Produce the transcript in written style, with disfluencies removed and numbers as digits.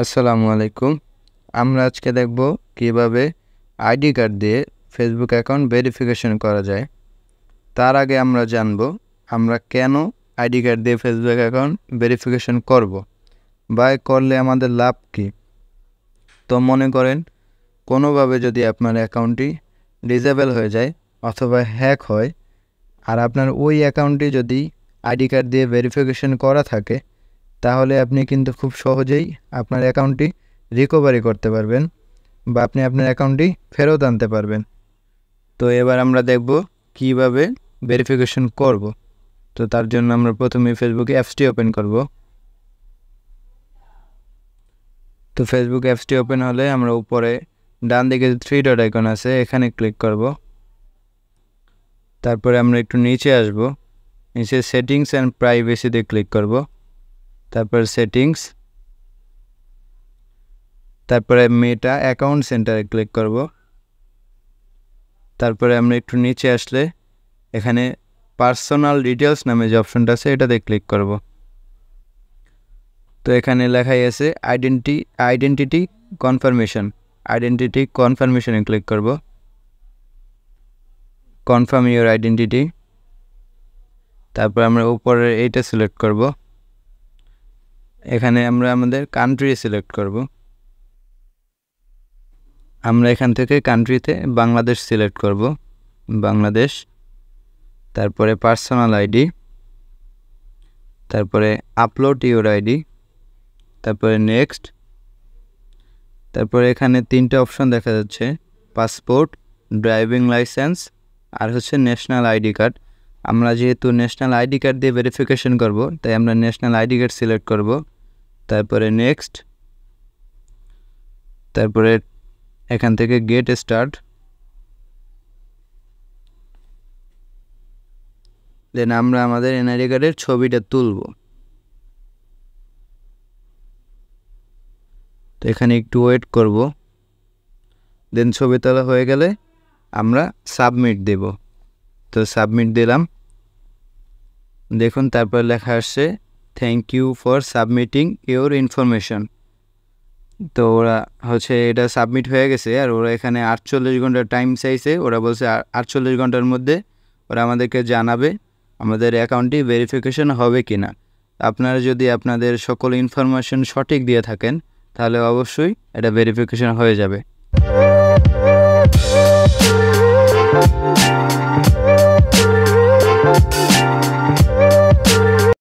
আসসালামু আলাইকুম। আমরা আজকে দেখব কিভাবে আইডি কার্ড দিয়ে ফেসবুক অ্যাকাউন্ট ভেরিফিকেশন করা যায়। তার আগে আমরা জানব আমরা কেন আইডি কার্ড দিয়ে ফেসবুক অ্যাকাউন্ট ভেরিফিকেশন করব বা করলে আমাদের লাভ কী। তো মনে করেন কোনোভাবে যদি আপনার অ্যাকাউন্টটি ডিসেবল হয়ে যায় অথবা হ্যাক হয়, আর আপনার ওই অ্যাকাউন্টটি যদি আইডি কার্ড দিয়ে ভেরিফিকেশন করা থাকে, তাহলে আপনি কিন্তু খুব সহজেই আপনার অ্যাকাউন্টটি রিকভারি করতে পারবেন বা আপনি আপনার অ্যাকাউন্টটি ফেরত আনতে পারবেন। তো এবার আমরা দেখব কিভাবে ভেরিফিকেশন করব। তো তার জন্য আমরা প্রথমে ফেসবুক অ্যাপসটি ওপেন করব। তো ফেসবুক অ্যাপসটি ওপেন হলে আমরা উপরে ডান দিকে 3 ডট আইকন আছে, এখানে ক্লিক করব। তারপরে আমরা একটু নিচে আসব, নিচে সেটিংস অ্যান্ড প্রাইভেসিতে ক্লিক করব। তারপর সেটিংস, তারপরে মেটা অ্যাকাউন্ট সেন্টারে ক্লিক করব। তারপরে আমরা একটু নিচে আসলে এখানে পার্সোনাল ডিটেলস নামে যে অপশনটা আছে এটাতে ক্লিক করব। তো এখানে লেখাই আছে আইডেন্টিটি কনফার্মেশনে ক্লিক করব। Confirm your identity. তারপর আমরা উপরে এইটা সিলেক্ট করব। এখানে আমরা আমাদের কান্ট্রি সিলেক্ট করব। আমরা এখান থেকে কান্ট্রিতে বাংলাদেশ সিলেক্ট করব, বাংলাদেশ। তারপরে পার্সোনাল আইডি, তারপরে আপলোড ইউর আইডি, তারপরে নেক্সট। তারপরে এখানে 3টে অপশন দেখা যাচ্ছে, পাসপোর্ট, ড্রাইভিং লাইসেন্স আর হচ্ছে ন্যাশনাল আইডি কার্ড। আমরা যেহেতু ন্যাশনাল আইডি কার্ড দিয়ে ভেরিফিকেশন করব, তাই আমরা ন্যাশনাল আইডি কার্ড সিলেক্ট করব। তারপরে নেক্সট। তারপরে এখান থেকে গেট স্টার্ট। দেন আমরা আমাদের এনআইডি কার্ডের ছবিটা তুলব। তো এখানে একটু ওয়েট করব। দেন ছবি তোলা হয়ে গেলে আমরা সাবমিট দেব। তো সাবমিট দিলাম। দেখুন তারপর লেখা আসছে thank you for submitting your information. তো ওরা হচ্ছে এটা সাবমিট হয়ে গেছে, আর ওরা এখানে 48 ঘন্টা টাইম চাইছে। ওরা বলছে 48 ঘন্টার মধ্যে ওরা আমাদেরকে জানাবে আমাদের অ্যাকাউন্টটি ভেরিফিকেশন হবে কি না। আপনারা যদি আপনাদের সকল ইনফরমেশন সঠিক দিয়ে থাকেন, তাহলে অবশ্যই এটা ভেরিফিকেশন হয়ে যাবে।